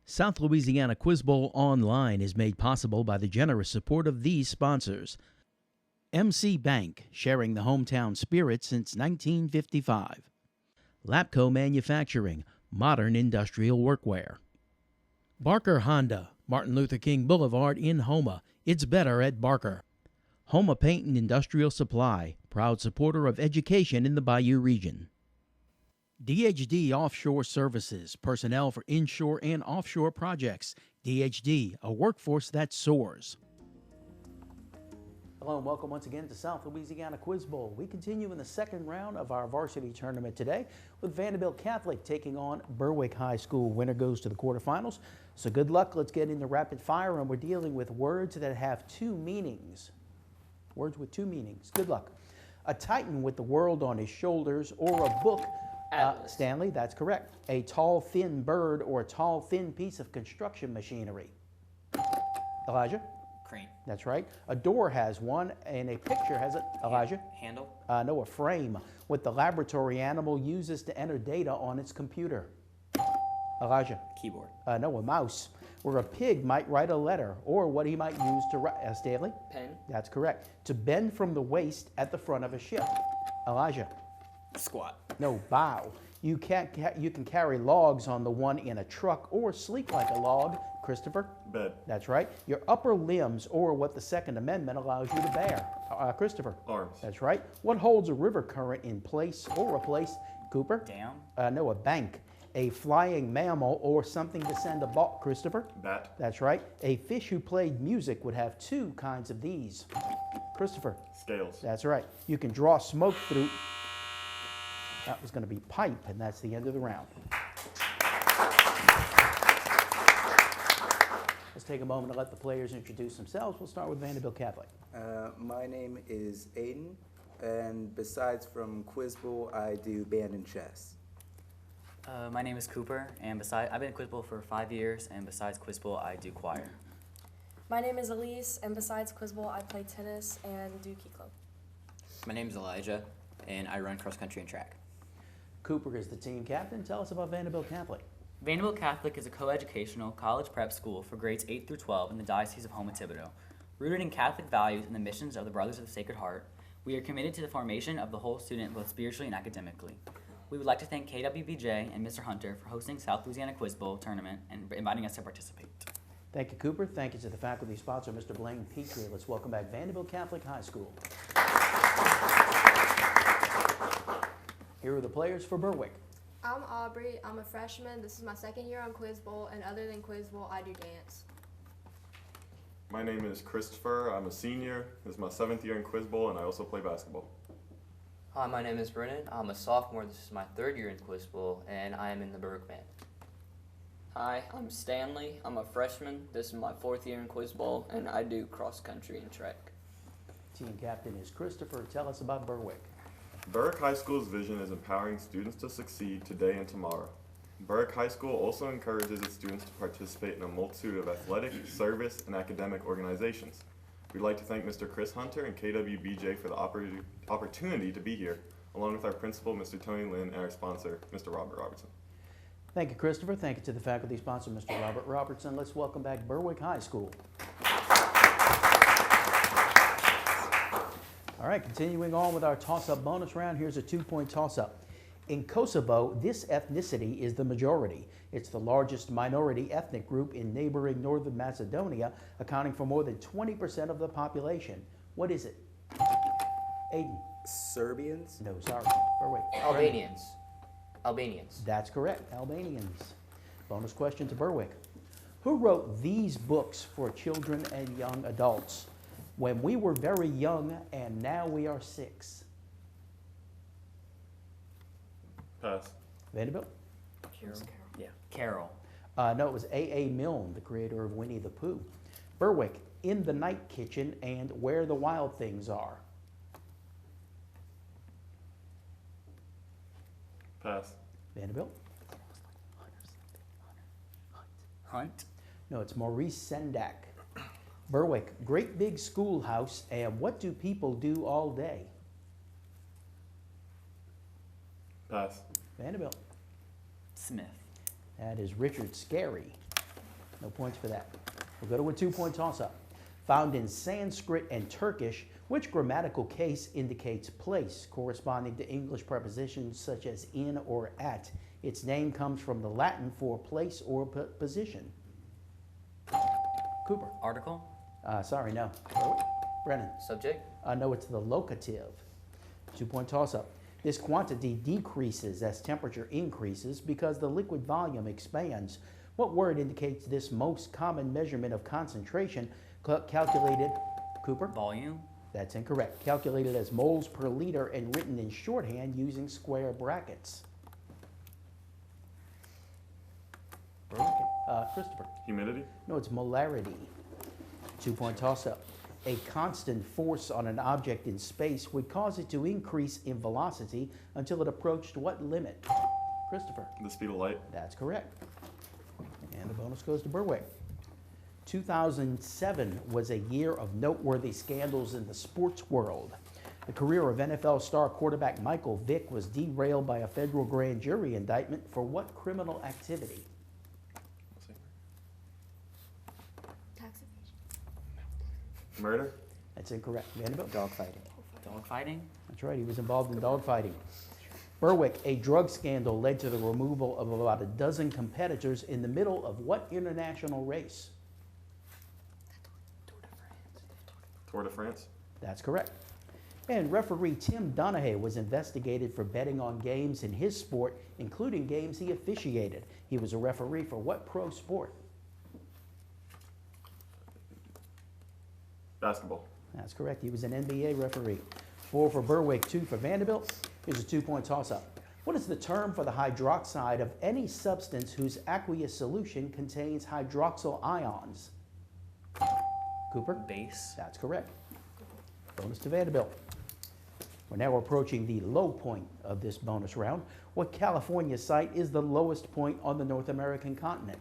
South Louisiana Quiz Bowl Online is made possible by the generous support of these sponsors. MC Bank, sharing the hometown spirit since 1955. Lapco Manufacturing, modern industrial workwear. Barker Honda, Martin Luther King Boulevard in Houma. It's better at Barker. Houma Paint and Industrial Supply, proud supporter of education in the Bayou region. DHD Offshore Services, personnel for inshore and offshore projects. DHD, a workforce that soars. Hello and welcome once again to South Louisiana Quiz Bowl. We continue in the second round of our varsity tournament today with Vandebilt Catholic taking on Berwick High School. Winner goes to the quarterfinals. So good luck. Let's get into rapid fire, and we're dealing with words that have two meanings. Words with two meanings. Good luck. A titan with the world on his shoulders, or a book. Stanley, that's correct. A tall, thin bird or a tall, thin piece of construction machinery. Elijah? Crane. That's right. A door has one, and a picture has it. Elijah? Handle. No, a frame. What the laboratory animal uses to enter data on its computer. Elijah? Keyboard. No, a mouse. Where a pig might write a letter, or what he might use to write. Stanley? Pen. That's correct. To bend from the waist at the front of a ship. Elijah? Squat. No, bow. You can carry logs on the one in a truck or sleep like a log. Christopher? Bed. That's right. Your upper limbs, or what the Second Amendment allows you to bear. Christopher? Arms. That's right. What holds a river current in place or replace? Cooper? Dam. No, a bank. A flying mammal or something to send a ball. Christopher? Bat. That's right. A fish who played music would have two kinds of these. Christopher? Scales. That's right. You can draw smoke through. That was going to be pipe, and that's the end of the round. Let's take a moment to let the players introduce themselves. We'll start with Vandebilt Catholic. My name is Aiden, and besides from Quiz Bowl, I do band and chess. My name is Cooper, and I've been at Quiz Bowl for 5 years, and besides Quiz Bowl, I do choir. My name is Elise, and besides Quiz Bowl, I play tennis and do Key Club. My name is Elijah, and I run cross country and track. Cooper is the team captain. Tell us about Vandebilt Catholic. Vandebilt Catholic is a coeducational college prep school for grades 8 through 12 in the Diocese of Houma-Thibodaux. Rooted in Catholic values and the missions of the Brothers of the Sacred Heart, we are committed to the formation of the whole student both spiritually and academically. We would like to thank KWBJ and Mr. Hunter for hosting South Louisiana Quiz Bowl tournament and inviting us to participate. Thank you, Cooper. Thank you to the faculty sponsor, Mr. Blaine Petrie. Let's welcome back Vandebilt Catholic High School. Here are the players for Berwick. I'm Aubrey. I'm a freshman. This is my second year on Quiz Bowl, and other than Quiz Bowl, I do dance. My name is Christopher. I'm a senior. This is my 7th year in Quiz Bowl, and I also play basketball. Hi, my name is Brennan. I'm a sophomore. This is my 3rd year in Quiz Bowl, and I am in the Berwick band. Hi, I'm Stanley. I'm a freshman. This is my 4th year in Quiz Bowl, and I do cross country and track. Team captain is Christopher. Tell us about Berwick. Berwick High School's vision is empowering students to succeed today and tomorrow. Berwick High School also encourages its students to participate in a multitude of athletic, service, and academic organizations. We'd like to thank Mr. Chris Hunter and KWBJ for the opportunity to be here, along with our principal, Mr. Tony Lynn, and our sponsor, Mr. Robert Robertson. Thank you, Christopher. Thank you to the faculty sponsor, Mr. Robert Robertson. Let's welcome back Berwick High School. All right, continuing on with our toss-up bonus round, here's a 2-point toss-up. In Kosovo, this ethnicity is the majority. It's the largest minority ethnic group in neighboring Northern Macedonia, accounting for more than 20% of the population. What is it? Aiden? Serbians? No, sorry. Berwick. Albanians. Albanians. That's correct, Albanians. Bonus question to Berwick. Who wrote these books for children and young adults? When we were very young, and now we are 6. Pass. Vandebilt? Carol. Yeah, Carol. No, it was A.A. Milne, the creator of Winnie the Pooh. Berwick, In the Night Kitchen and Where the Wild Things Are. Pass. Vandebilt? Hunt. No, it's Maurice Sendak. Berwick, Great Big Schoolhouse, and What Do People Do All Day? Pass. Vandebilt? Smith. That is Richard Scarry. No points for that. We'll go to a 2-point toss-up. Found in Sanskrit and Turkish, which grammatical case indicates place, corresponding to English prepositions such as in or at? Its name comes from the Latin for place or position. Cooper. Article. Sorry, no. Brennan. Subject. No, it's the locative. 2-point toss-up. This quantity decreases as temperature increases because the liquid volume expands. What word indicates this most common measurement of concentration calculated? Cooper? Volume. That's incorrect. Calculated as moles per liter and written in shorthand using square brackets. Christopher. Humidity. No, it's molarity. 2-point toss-up. A constant force on an object in space would cause it to increase in velocity until it approached what limit? Christopher. The speed of light. That's correct. And the bonus goes to Berwick. 2007 was a year of noteworthy scandals in the sports world. The career of NFL star quarterback Michael Vick was derailed by a federal grand jury indictment for what criminal activity? Tax evasion. Murder. That's incorrect. Vandebilt? Dogfighting. Dogfighting. That's right, he was involved in dogfighting. Berwick, a drug scandal led to the removal of about a dozen competitors in the middle of what international race? Tour de France. That's correct. And referee Tim Donahue was investigated for betting on games in his sport, including games he officiated. He was a referee for what pro sport? Basketball. That's correct. He was an NBA referee. 4 for Berwick, 2 for Vandebilt. Here's a 2-point toss-up. What is the term for the hydroxide of any substance whose aqueous solution contains hydroxyl ions? Cooper? Base. That's correct. Bonus to Vandebilt. We're now approaching the low point of this bonus round. What California site is the lowest point on the North American continent?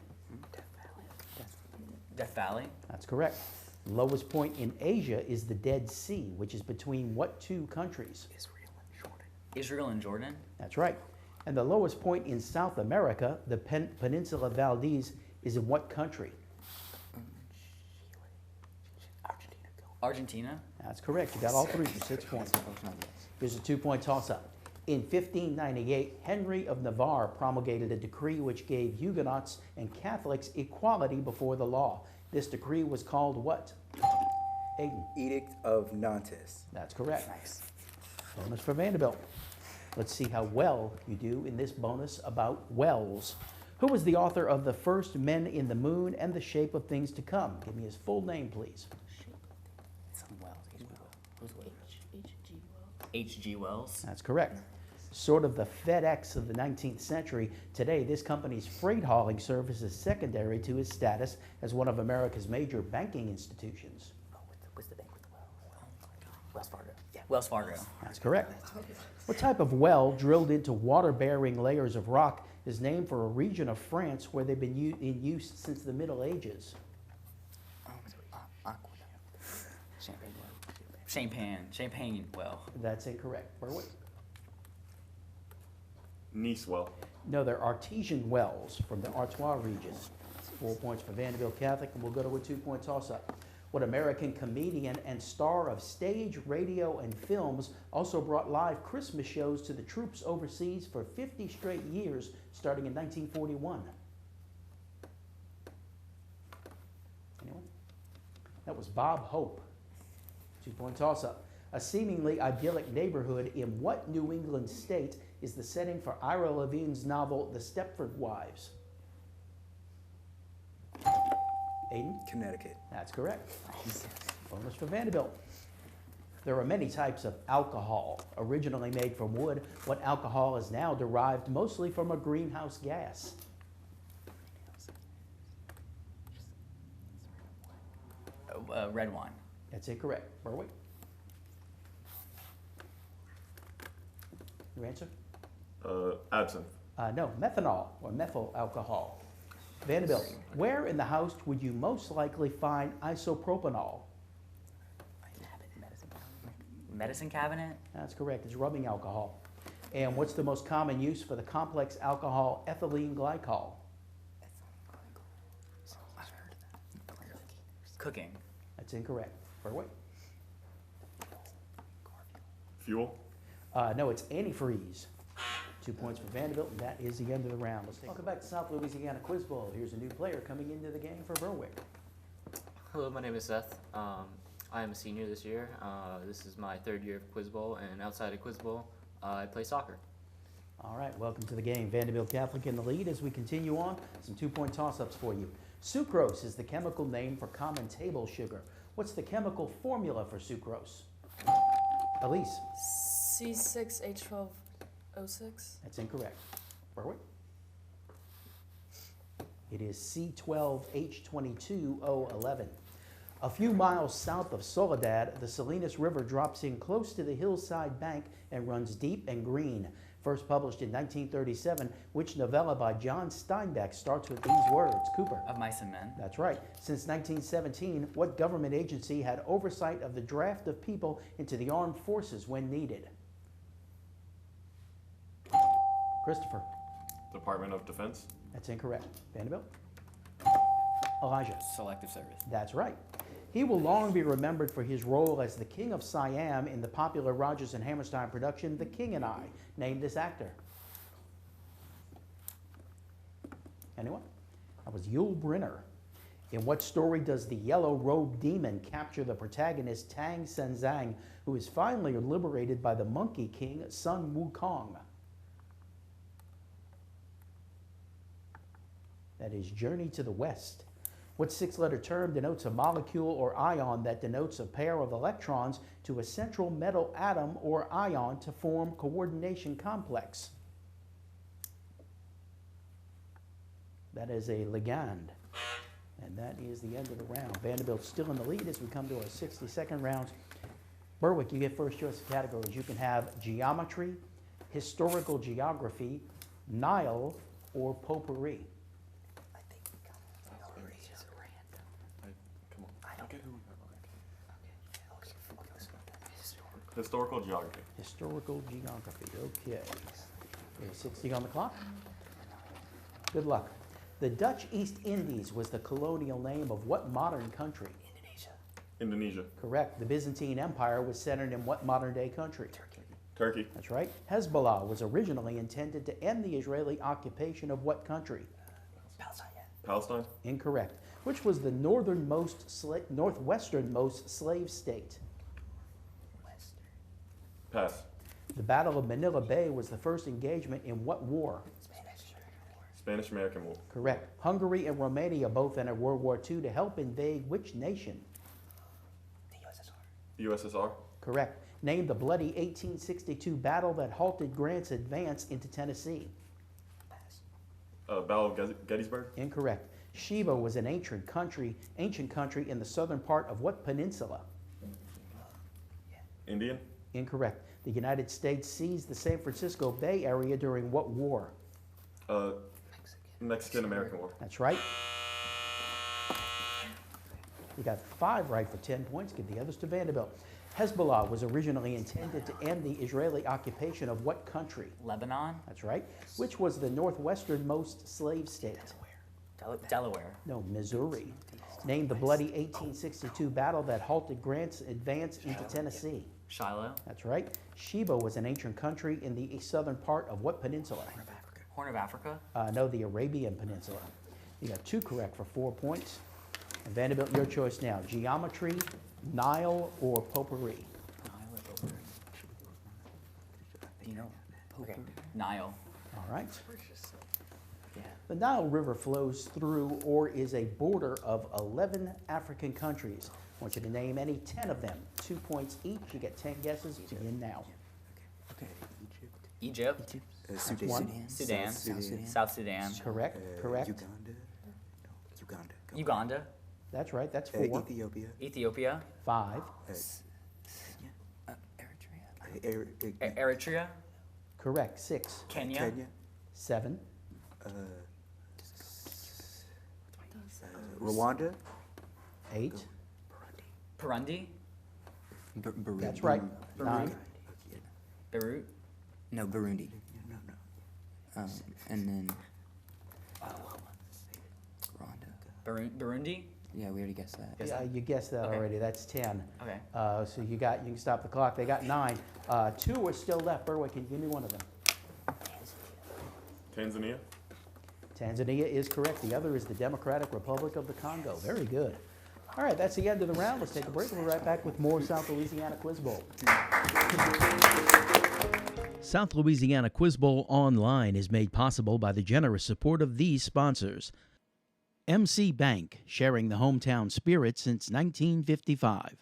Death Valley. That's correct. Lowest point in Asia is the Dead Sea, which is between what 2 countries? Israel and Jordan. That's right. And the lowest point in South America, the Peninsula Valdez, is in what country? Argentina. That's correct. You got all 3 for 6 points. Here's a 2-point toss-up. In 1598, Henry of Navarre promulgated a decree which gave Huguenots and Catholics equality before the law. This decree was called what? Aiden. Edict of Nantes. That's correct. Nice. Bonus for Vandebilt. Let's see how well you do in this bonus about wells. Who was the author of The First Men in the Moon and The Shape of Things to Come? Give me his full name, please. H.G. Wells. That's correct. Sort of the FedEx of the 19th century, today this company's freight hauling service is secondary to its status as one of America's major banking institutions. What's the bank with the well? Wells Fargo. Yeah. Wells Fargo. That's correct. What type of well drilled into water-bearing layers of rock is named for a region of France where they've been in use since the Middle Ages? Champagne well. That's incorrect. Berwick? Nice well. No, they're artesian wells from the Artois region. 4 points for Vandebilt Catholic, and we'll go to a 2-point toss-up. What American comedian and star of stage, radio, and films also brought live Christmas shows to the troops overseas for 50 straight years, starting in 1941? Anyone? That was Bob Hope. 2-point toss-up. A seemingly idyllic neighborhood in what New England state is the setting for Ira Levine's novel, The Stepford Wives? Aiden? Connecticut. That's correct. Bonus for Vandebilt. There are many types of alcohol. Originally made from wood, what alcohol is now derived mostly from a greenhouse gas? Red wine. That's incorrect. Berwick? Your answer? Absinthe. No, methanol or methyl alcohol. Vandebilt, where in the house would you most likely find isopropanol? Medicine cabinet. That's correct. It's rubbing alcohol. And what's the most common use for the complex alcohol ethylene glycol? Cooking. That's incorrect. Berwick? Fuel. No, it's antifreeze. 2 points for Vandebilt, and that is the end of the round. Welcome back to South Louisiana Quiz Bowl. Here's a new player coming into the game for Berwick. Hello, my name is Seth. I am a senior this year. This is my third year of Quiz Bowl, and outside of Quiz Bowl, I play soccer. All right, welcome to the game. Vandebilt Catholic in the lead as we continue on. Some 2-point toss-ups for you. Sucrose is the chemical name for common table sugar. What's the chemical formula for sucrose? Elise? C6H12O6. That's incorrect. Berwick? It is C12H22O11. A few miles south of Soledad, the Salinas River drops in close to the hillside bank and runs deep and green. First published in 1937, which novella by John Steinbeck starts with these words? Cooper. Of Mice and Men. That's right. Since 1917, what government agency had oversight of the draft of people into the armed forces when needed? Christopher. Department of Defense. That's incorrect. Vandebilt. Elijah. Selective Service. That's right. He will long be remembered for his role as the King of Siam in the popular Rodgers and Hammerstein production, The King and I. Name this actor. Anyone? That was Yul Brynner. In what story does the yellow-robed demon capture the protagonist Tang Senzang, who is finally liberated by the Monkey King Sun Wukong? That is Journey to the West. What 6-letter term denotes a molecule or ion that denotes a pair of electrons to a central metal atom or ion to form coordination complex? That is a ligand. And that is the end of the round. Vandebilt's still in the lead as we come to our 60-second rounds. Berwick, you get first choice of categories. You can have geometry, historical geography, Nile, or potpourri. Historical geography. Historical geography, okay. 60 on the clock. Good luck. The Dutch East Indies was the colonial name of what modern country? Indonesia. Correct. The Byzantine Empire was centered in what modern-day country? Turkey. That's right. Hezbollah was originally intended to end the Israeli occupation of what country? Palestine. Incorrect. Which was the northwesternmost slave state? Pass. The Battle of Manila Bay was the first engagement in what war? Spanish-American War. Correct. Hungary and Romania both entered World War II to help invade which nation? The USSR. Correct. Name the bloody 1862 battle that halted Grant's advance into Tennessee. Battle of Gettysburg. Incorrect. Sheba was an ancient country in the southern part of what peninsula? Indian. Incorrect. The United States seized the San Francisco Bay Area during what war? Mexican-American War. That's right. You got 5 right for 10 points. Give the others to Vandebilt. Hezbollah was originally intended to end the Israeli occupation of what country? Lebanon. That's right. Which was the northwesternmost slave state? Delaware. No, Missouri. Name the bloody 1862 battle that halted Grant's advance into Tennessee. Shiloh. That's right. Sheba was an ancient country in the southern part of what peninsula? Horn of Africa. No, the Arabian Peninsula. You got 2 correct for 4 points. And Vandebilt, your choice now. Geometry, Nile, or potpourri? You know. Okay. Nile. All right. The Nile River flows through or is a border of 11 African countries. I want you to name any 10 of them. 2 points each. You get 10 guesses. Begin now. Egypt. Sudan. South Sudan. Correct. Correct. Uganda. That's right. That's 4. Ethiopia. 5. Eritrea. Correct. 6. Kenya. 7. Rwanda. Burundi. 8. That's right. 9. Beirut. No, Burundi. And then Rwanda. Burundi. Yeah, we already guessed that. Yeah, you guessed that Okay. already. That's 10. Okay. So you can stop the clock. They got 9. 2 are still left. Berwick, can you give me one of them? Tanzania. Tanzania is correct. The other is the Democratic Republic of the Congo. Very good. All right, that's the end of the round. Let's take a break. We'll be right back with more South Louisiana Quiz Bowl. South Louisiana Quiz Bowl Online is made possible by the generous support of these sponsors. MC Bank, sharing the hometown spirit since 1955.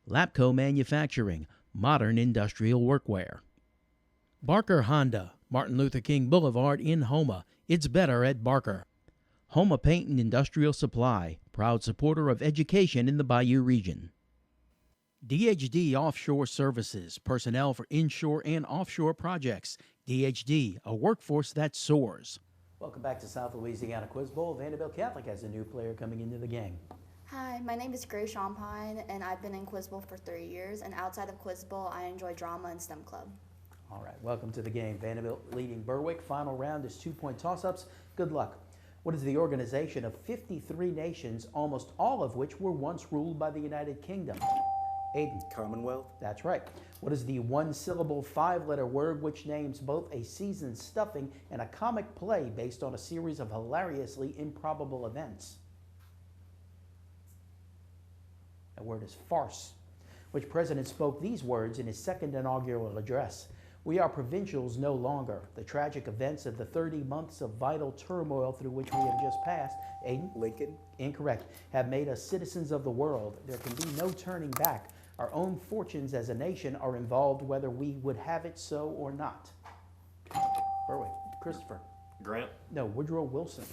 Lapco Manufacturing, modern industrial workwear. Barker Honda, Martin Luther King Boulevard in Houma. It's better at Barker. Houma Paint and Industrial Supply, proud supporter of education in the Bayou region. DHD Offshore Services, personnel for inshore and offshore projects. DHD, a workforce that soars. Welcome back to South Louisiana Quiz Bowl. Vandebilt Catholic has a new player coming into the game. Hi, my name is Grace Champagne, and I've been in Quiz Bowl for 3 years. And outside of Quiz Bowl, I enjoy drama and STEM club. All right, welcome to the game. Vandebilt leading Berwick. Final round is 2-point toss-ups. Good luck. What is the organization of 53 nations, almost all of which were once ruled by the United Kingdom? Aiden. Commonwealth. That's right. What is the one-syllable, 5-letter word which names both a seasoned stuffing and a comic play based on a series of hilariously improbable events? That word is farce. Which president spoke these words in his second inaugural address? We are provincials no longer. The tragic events of the 30 months of vital turmoil through which we have just passed, Aiden? Lincoln. Incorrect. Have made us citizens of the world. There can be no turning back. Our own fortunes as a nation are involved whether we would have it so or not. Berwick. Christopher. Grant. No, Woodrow Wilson.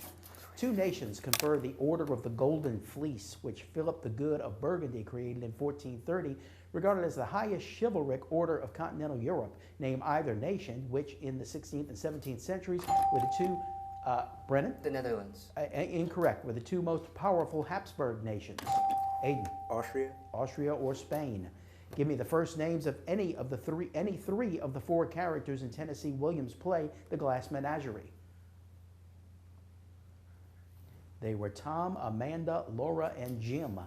2 nations confer the Order of the Golden Fleece, which Philip the Good of Burgundy created in 1430, regarded as the highest chivalric order of continental Europe. Name either nation which in the 16th and 17th centuries were the 2, Brennan? The Netherlands. Incorrect, were the 2 most powerful Habsburg nations. Aiden. Austria. Austria or Spain. Give me the first names of any 3 of the 4 characters in Tennessee Williams' play, The Glass Menagerie. They were Tom, Amanda, Laura, and Jim.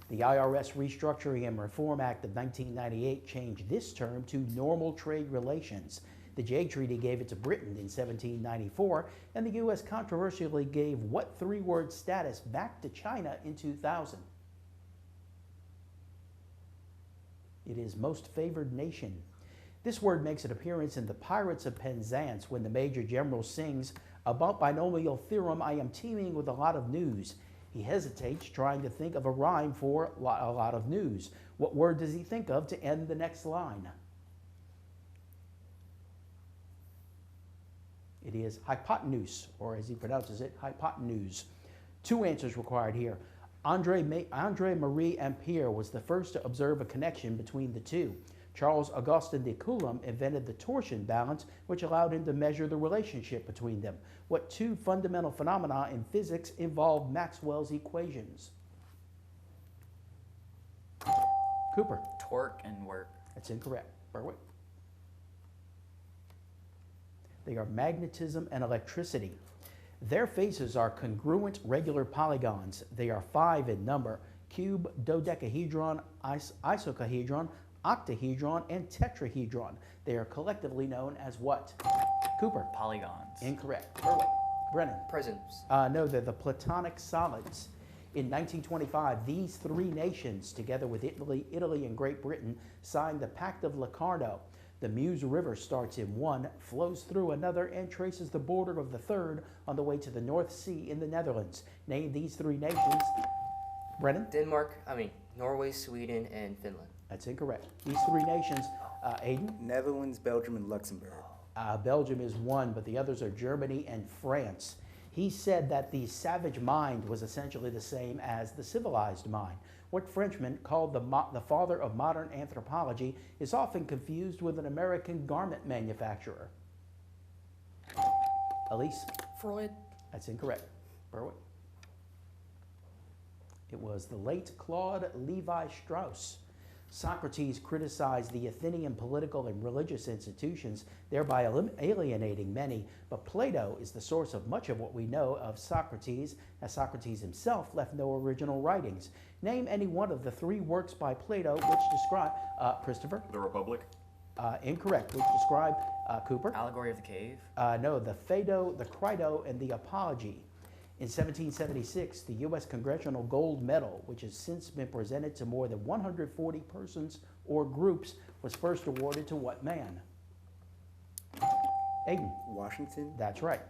The IRS Restructuring and Reform Act of 1998 changed this term to normal trade relations. The Jay Treaty gave it to Britain in 1794, and the U.S. controversially gave what 3-word status back to China in 2000? It is most favored nation. This word makes an appearance in The Pirates of Penzance when the Major General sings, "About binomial theorem, I am teeming with a lot of news." He hesitates, trying to think of a rhyme for a lot of news. What word does he think of to end the next line? It is hypotenuse, or as he pronounces it, hypotenuse. 2 answers required here. Andre Marie Ampere was the first to observe a connection between the 2. Charles Augustin de Coulomb invented the torsion balance, which allowed him to measure the relationship between them. What 2 fundamental phenomena in physics involve Maxwell's equations? Cooper. Torque and work. That's incorrect. Berwick. They are magnetism and electricity. Their faces are congruent regular polygons. They are 5 in number: cube, dodecahedron, isocahedron, octahedron, and tetrahedron. They are collectively known as what? Cooper. Polygons. Incorrect. Berwick. Brennan. Prisms. No, they're the Platonic solids. In 1925, these 3 nations, together with Italy, and Great Britain, signed the Pact of Locarno. The Meuse River starts in one, flows through another, and traces the border of the third on the way to the North Sea in the Netherlands. Name these 3 nations. Brennan? Norway, Sweden, and Finland. That's incorrect. These 3 nations, Aiden? Netherlands, Belgium, and Luxembourg. Belgium is one, but the others are Germany and France. He said that the savage mind was essentially the same as the civilized mind. What Frenchman, called the father of modern anthropology, is often confused with an American garment manufacturer. Elise? Freud. That's incorrect. Berwick? It was the late Claude Levi-Strauss. Socrates criticized the Athenian political and religious institutions, thereby alienating many, but Plato is the source of much of what we know of Socrates, as Socrates himself left no original writings. Name any one of the 3 works by Plato which describe, Christopher? The Republic. Incorrect. Which describe, Cooper? Allegory of the Cave. No, the Phaedo, the Crito, and the Apology. In 1776, the U.S. Congressional Gold Medal, which has since been presented to more than 140 persons or groups, was first awarded to what man? Aiden. Washington. That's right.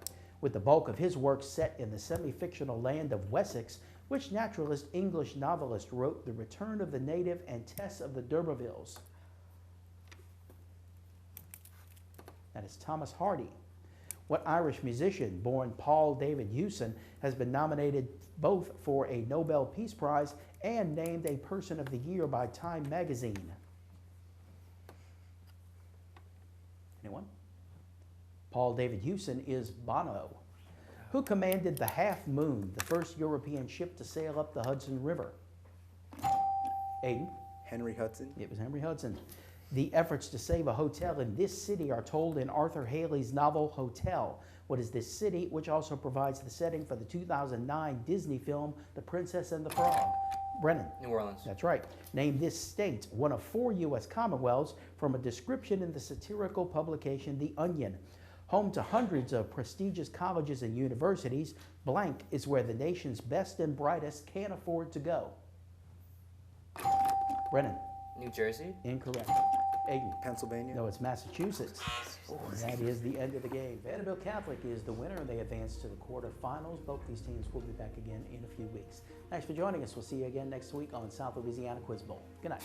With the bulk of his work set in the semi-fictional land of Wessex, which naturalist English novelist wrote The Return of the Native and Tess of the D'Urbervilles? That is Thomas Hardy. What Irish musician, born Paul David Hewson, has been nominated both for a Nobel Peace Prize and named a Person of the Year by Time magazine? Anyone? Paul David Hewson is Bono. Who commanded the Half Moon, the first European ship to sail up the Hudson River? Aiden? Henry Hudson. It was Henry Hudson. The efforts to save a hotel in this city are told in Arthur Haley's novel Hotel. What is this city, which also provides the setting for the 2009 Disney film The Princess and the Frog? Brennan. New Orleans. That's right. Name this state, one of 4 U.S. Commonwealths, from a description in the satirical publication The Onion. Home to hundreds of prestigious colleges and universities, blank is where the nation's best and brightest can't afford to go. Brennan. New Jersey. Incorrect. Aiden. Pennsylvania. No, it's Massachusetts. And that is the end of the game. Vandebilt Catholic is the winner, and they advance to the quarterfinals. Both these teams will be back again in a few weeks. Thanks for joining us. We'll see you again next week on South Louisiana Quiz Bowl. Good night.